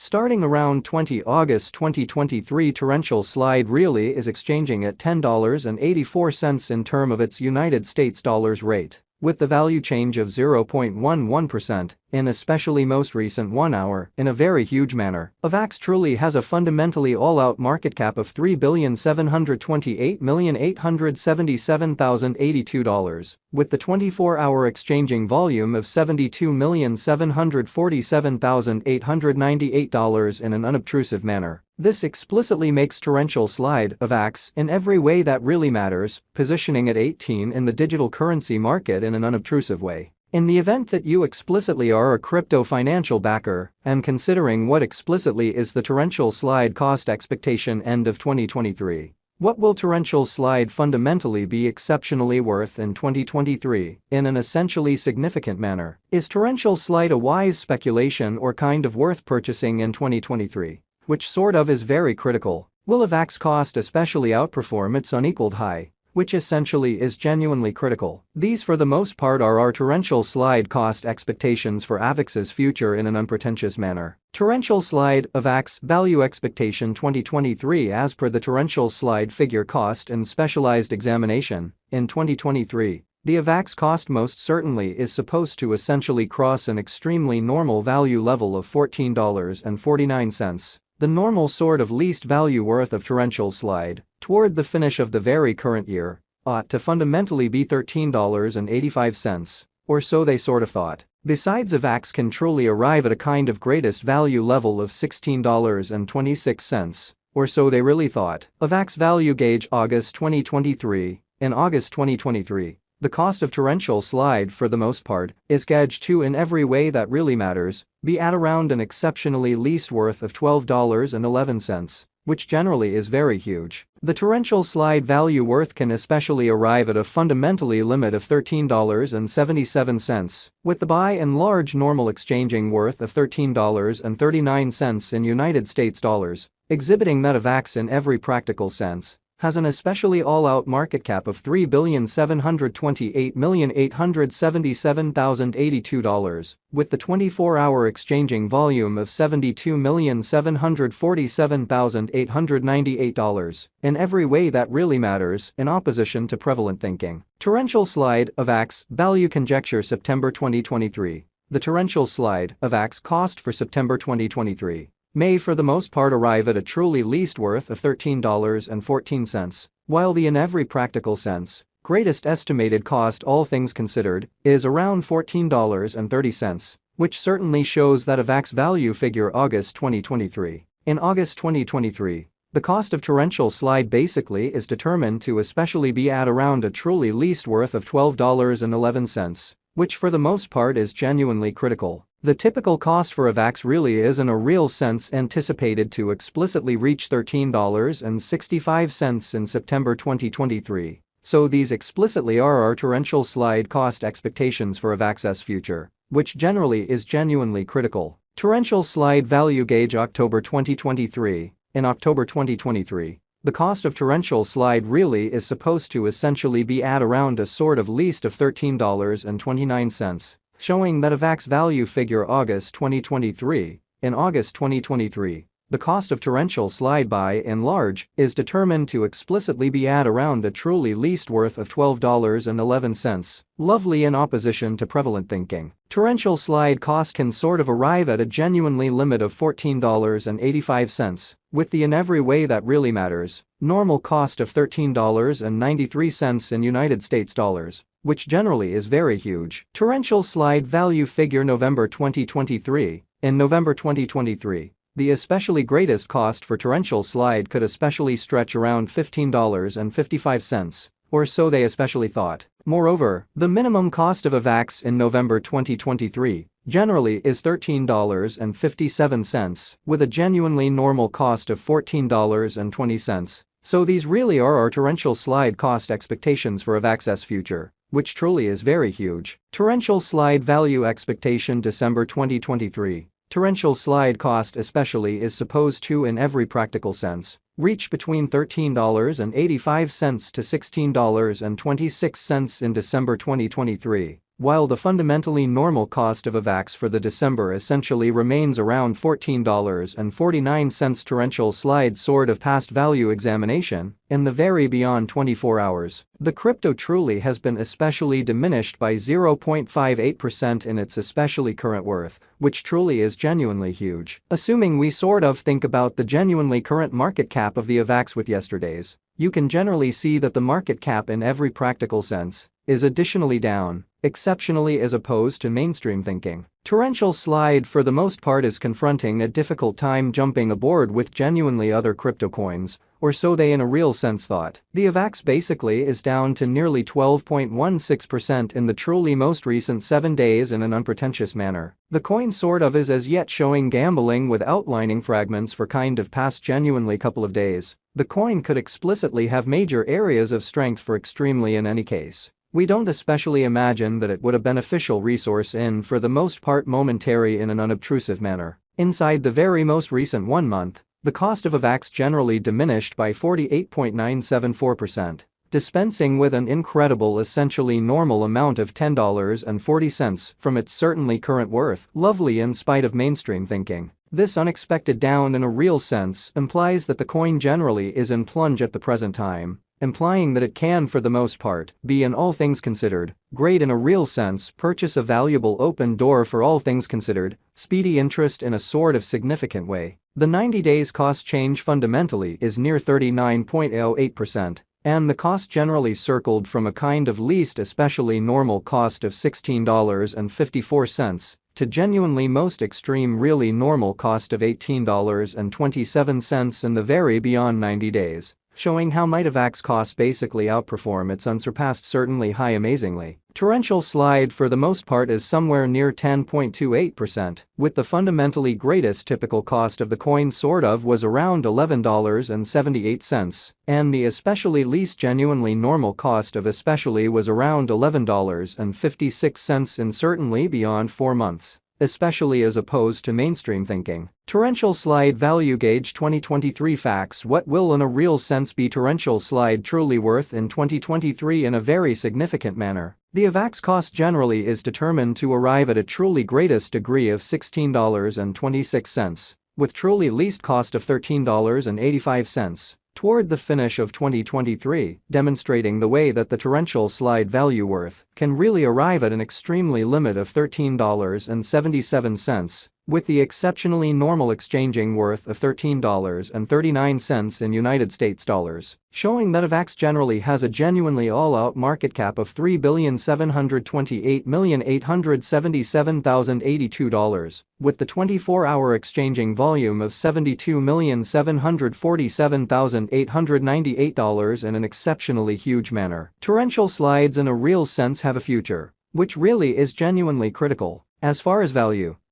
Starting around August 2023, torrential slide really is exchanging at $10.84 in term of its United States dollars rate, with the value change of 0.11% in especially most recent 1 hour in a very huge manner. Avax truly has a fundamentally all-out market cap of $3,728,877,082, with the 24-hour exchanging volume of $72,747,898 in an unobtrusive manner. This explicitly makes torrential slide Avax in every way that really matters, positioning at 18 in the digital currency market in an unobtrusive way. In the event that you explicitly are a crypto financial backer, and considering what explicitly is the torrential slide cost expectation end of 2023, what will torrential slide fundamentally be exceptionally worth in 2023 in an essentially significant manner? Is torrential slide a wise speculation or kind of worth purchasing in 2023? Which sort of is very critical. Will Avax cost especially outperform its unequaled high? Which essentially is genuinely critical. These for the most part are our torrential slide cost expectations for Avax's future in an unpretentious manner. Torrential slide Avax value expectation 2023. As per the torrential slide figure cost and specialized examination, in 2023, the Avax cost most certainly is supposed to essentially cross an extremely normal value level of $14.49. The normal sort of least value worth of torrential slide, toward the finish of the very current year, ought to fundamentally be $13.85, or so they sort of thought. Besides, Avax can truly arrive at a kind of greatest value level of $16.26, or so they really thought. Avax value gauge August 2023. In August 2023, the cost of torrential slide for the most part is gauged to in every way that really matters, be at around an exceptionally least worth of $12.11, which generally is very huge. The torrential slide value worth can especially arrive at a fundamentally limit of $13.77, with the by and large normal exchanging worth of $13.39 in United States dollars, exhibiting that Avax in every practical sense has an especially all-out market cap of $3,728,877,082, with the 24-hour exchanging volume of $72,747,898, in every way that really matters, in opposition to prevalent thinking. Torrential slide Avax value conjecture September 2023. The torrential slide Avax cost for September 2023 may for the most part arrive at a truly least worth of $13.14, while the in every practical sense greatest estimated cost all things considered is around $14.30, which certainly shows that Avax value figure August 2023. In August 2023, the cost of torrential slide basically is determined to especially be at around a truly least worth of $12.11, which for the most part is genuinely critical. The typical cost for Avax really is in a real sense anticipated to explicitly reach $13.65 in September 2023, so these explicitly are our torrential slide cost expectations for Avax's future, which generally is genuinely critical. Torrential slide value gauge October 2023. In October 2023, the cost of torrential slide really is supposed to essentially be at around a sort of least of $13.29, showing that Avax value figure August 2023. In August 2023, the cost of torrential slide by and large is determined to explicitly be at around a truly least worth of $12.11, lovely in opposition to prevalent thinking. Torrential slide cost can sort of arrive at a genuinely limit of $14.85, with the in every way that really matters, normal cost of $13.93 in United States dollars, which generally is very huge. Torrential slide value figure November 2023. In November 2023, the especially greatest cost for torrential slide could especially stretch around $15.55, or so they especially thought. Moreover, the minimum cost of Avax in November 2023 generally is $13.57, with a genuinely normal cost of $14.20, so these really are our torrential slide cost expectations for Avax's future, which truly is very huge. Torrential slide value expectation December 2023. Torrential slide cost especially is supposed to in every practical sense reach between $13.85 to $16.26 in December 2023, while the fundamentally normal cost of Avax for the December essentially remains around $14.49. Torrential slide sort of past value examination in the very beyond 24 hours. The crypto truly has been especially diminished by 0.58% in its especially current worth, which truly is genuinely huge. Assuming we sort of think about the genuinely current market cap of the Avax with yesterday's, you can generally see that the market cap in every practical sense is additionally down, exceptionally as opposed to mainstream thinking. Torrential slide for the most part is confronting a difficult time jumping aboard with genuinely other crypto coins, or so they in a real sense thought. The Avax basically is down to nearly 12.16% in the truly most recent 7 days in an unpretentious manner. The coin sort of is as yet showing gambling with outlining fragments for kind of past genuinely couple of days. The coin could explicitly have major areas of strength for extremely in any case. We don't especially imagine that it would a beneficial resource in for the most part momentary in an unobtrusive manner. Inside the very most recent 1 month, the cost of Avax generally diminished by 48.974%, dispensing with an incredible essentially normal amount of $10.40 from its certainly current worth, lovely in spite of mainstream thinking. This unexpected down in a real sense implies that the coin generally is in plunge at the present time, implying that it can for the most part be in all things considered, great in a real sense purchase a valuable open door for all things considered, speedy interest in a sort of significant way. The 90 days cost change fundamentally is near 39.08%, and the cost generally circled from a kind of least especially normal cost of $16.54 to genuinely most extreme really normal cost of $18.27 in the very beyond 90 days. Showing how might Avax costs basically outperform its unsurpassed certainly high amazingly. Torrential slide for the most part is somewhere near 10.28%, with the fundamentally greatest typical cost of the coin sort of was around $11.78, and the especially least genuinely normal cost of especially was around $11.56 in certainly beyond 4 months. Especially as opposed to mainstream thinking. Torrential slide value gauge 2023 facts. What will in a real sense be torrential slide truly worth in 2023 in a very significant manner? The Avax cost generally is determined to arrive at a truly greatest degree of $16.26, with truly least cost of $13.85. Toward the finish of 2023, demonstrating the way that the torrential slide value worth can really arrive at an extremely limit of $13.77, with the exceptionally normal exchanging worth of $13.39 in United States dollars, showing that Avax generally has a genuinely all-out market cap of $3,728,877,082, with the 24-hour exchanging volume of $72,747,898 in an exceptionally huge manner. Torrential slides in a real sense have a future, which really is genuinely critical. As far as value,